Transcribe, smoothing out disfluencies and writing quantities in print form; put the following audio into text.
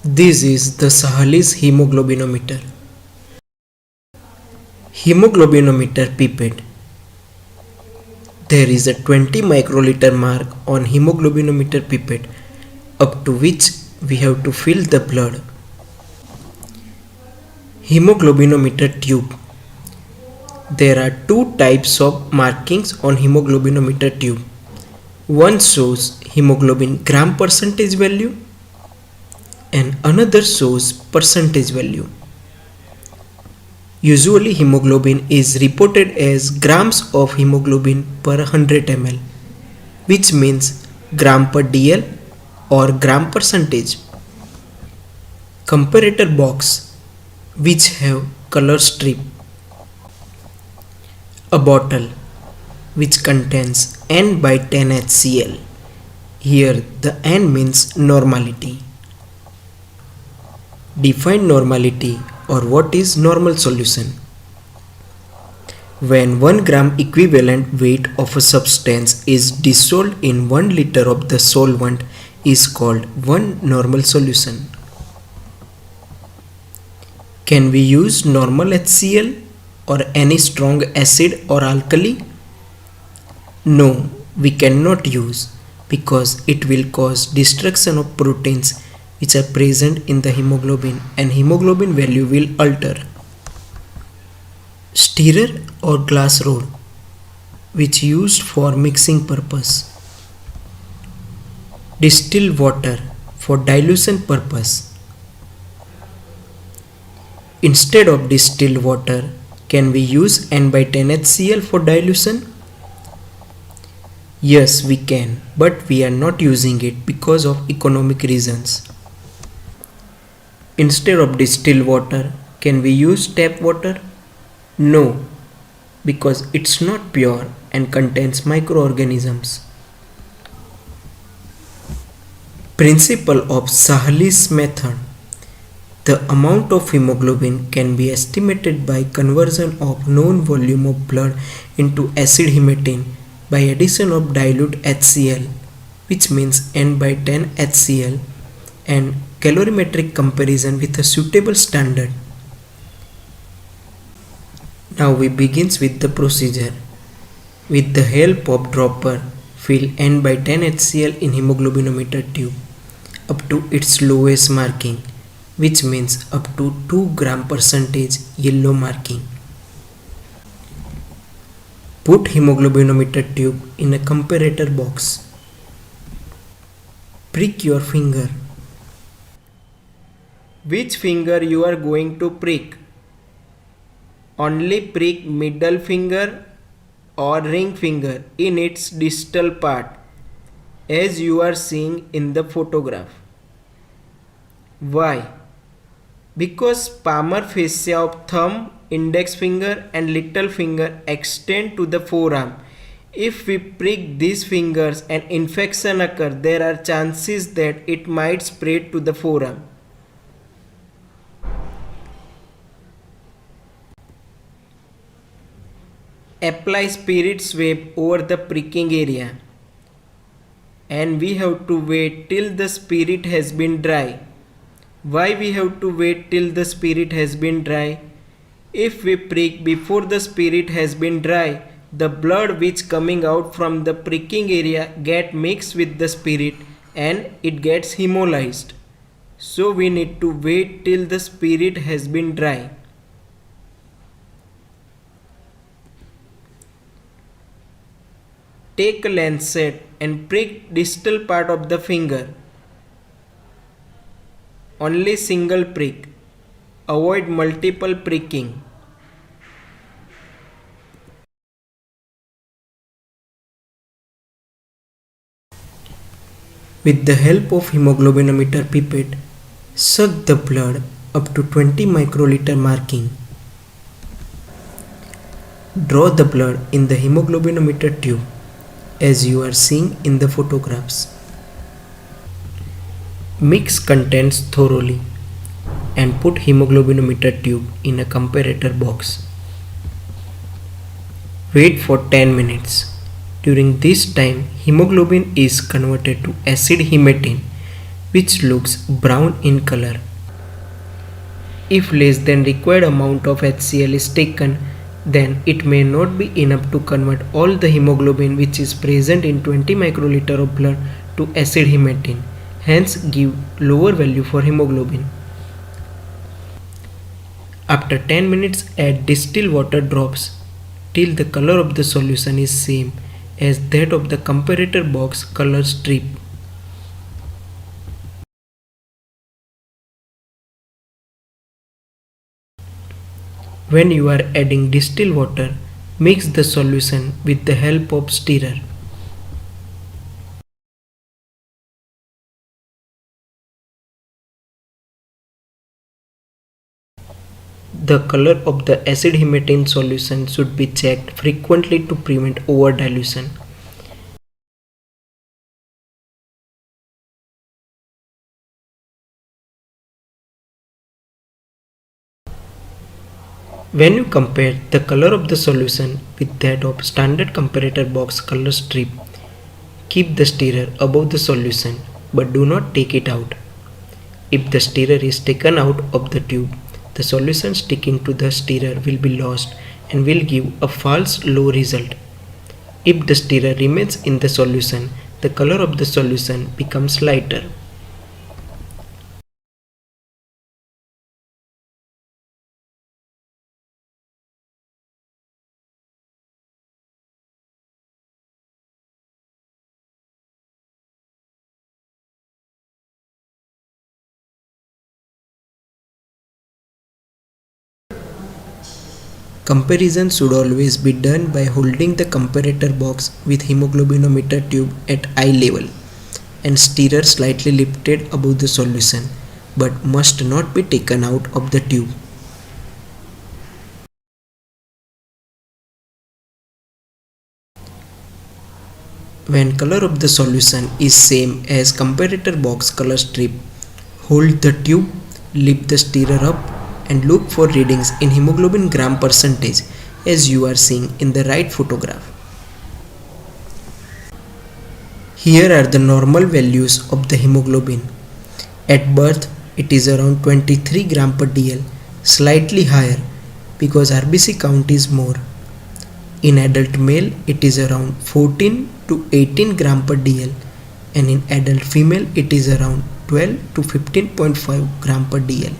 This is the Sahalis hemoglobinometer. Hemoglobinometer pipette. There is a 20 microliter mark on hemoglobinometer pipette up to which we have to fill the blood. Hemoglobinometer tube. There are two types of markings on hemoglobinometer tube. One shows hemoglobin gram percentage value and another shows percentage value. Usually hemoglobin is reported as grams of hemoglobin per 100 ml, which means gram per dl or gram percentage. Comparator box which have color strip. A bottle which contains N by 10 HCl. Here the N means normality. Define normality or what is normal solution. When 1 gram equivalent weight of a substance is dissolved in 1 liter of the solvent is called 1 normal solution. Can we use normal HCl or any strong acid or alkali? No, we cannot use because it will cause destruction of proteins which are present in the hemoglobin and hemoglobin value will alter. Stirrer or glass rod which used for mixing purpose. Distilled water for dilution purpose. Instead of distilled water, can we use N by 10 HCl for dilution? Yes, we can, but we are not using it because of economic reasons. Instead of distilled water, can we use tap water? No, because it's not pure and contains microorganisms. Principle of Sahalis method. The amount of hemoglobin can be estimated by conversion of known volume of blood into acid hematine by addition of dilute HCl, which means N by 10 HCl, and calorimetric comparison with a suitable standard. Now we begins with the procedure. With the help of dropper, fill N by 10 HCl in hemoglobinometer tube up to its lowest marking, which means up to 2 gram percentage yellow marking. Put hemoglobinometer tube in a comparator box. Prick your finger. Which finger you are going to prick? Only prick middle finger or ring finger in its distal part as you are seeing in the photograph. Why? Because palmar fascia of thumb, index finger and little finger extend to the forearm. If we prick these fingers and infection occur, there are chances that it might spread to the forearm. Apply spirit swab over the pricking area and we have to wait till the spirit has been dry. Why we have to wait till the spirit has been dry? If we prick before the spirit has been dry, the blood which coming out from the pricking area get mixed with the spirit and it gets hemolyzed. So we need to wait till the spirit has been dry. Take a lancet and prick distal part of the finger. Only single prick. Avoid multiple pricking. With the help of hemoglobinometer pipette, suck the blood up to 20 microliter marking. Draw the blood in the hemoglobinometer tube as you are seeing in the photographs. Mix contents thoroughly and put hemoglobinometer tube in a comparator box. Wait for 10 minutes. During this time, hemoglobin is converted to acid hematine, which looks brown in color. If less than required amount of HCl is taken, then it may not be enough to convert all the hemoglobin which is present in 20 microliter of blood to acid hematine, hence give lower value for hemoglobin. After 10 minutes, add distilled water drops till the color of the solution is same as that of the comparator box color strip. When you are adding distilled water, mix the solution with the help of stirrer. The color of the acid hematine solution should be checked frequently to prevent over dilution. When you compare the color of the solution with that of standard comparator box color strip, keep the stirrer above the solution but do not take it out. If the stirrer is taken out of the tube, the solution sticking to the stirrer will be lost and will give a false low result. If the stirrer remains in the solution, the color of the solution becomes lighter. Comparison should always be done by holding the comparator box with hemoglobinometer tube at eye level and stirrer slightly lifted above the solution, but must not be taken out of the tube. When color of the solution is same as comparator box color strip, hold the tube, lift the stirrer up and look for readings in hemoglobin gram percentage as you are seeing in the right photograph. Here are the normal values of the hemoglobin. At birth it is around 23 gram per dl, slightly higher because RBC count is more. In adult male it is around 14 to 18 gram per dl and in adult female it is around 12 to 15.5 gram per dl.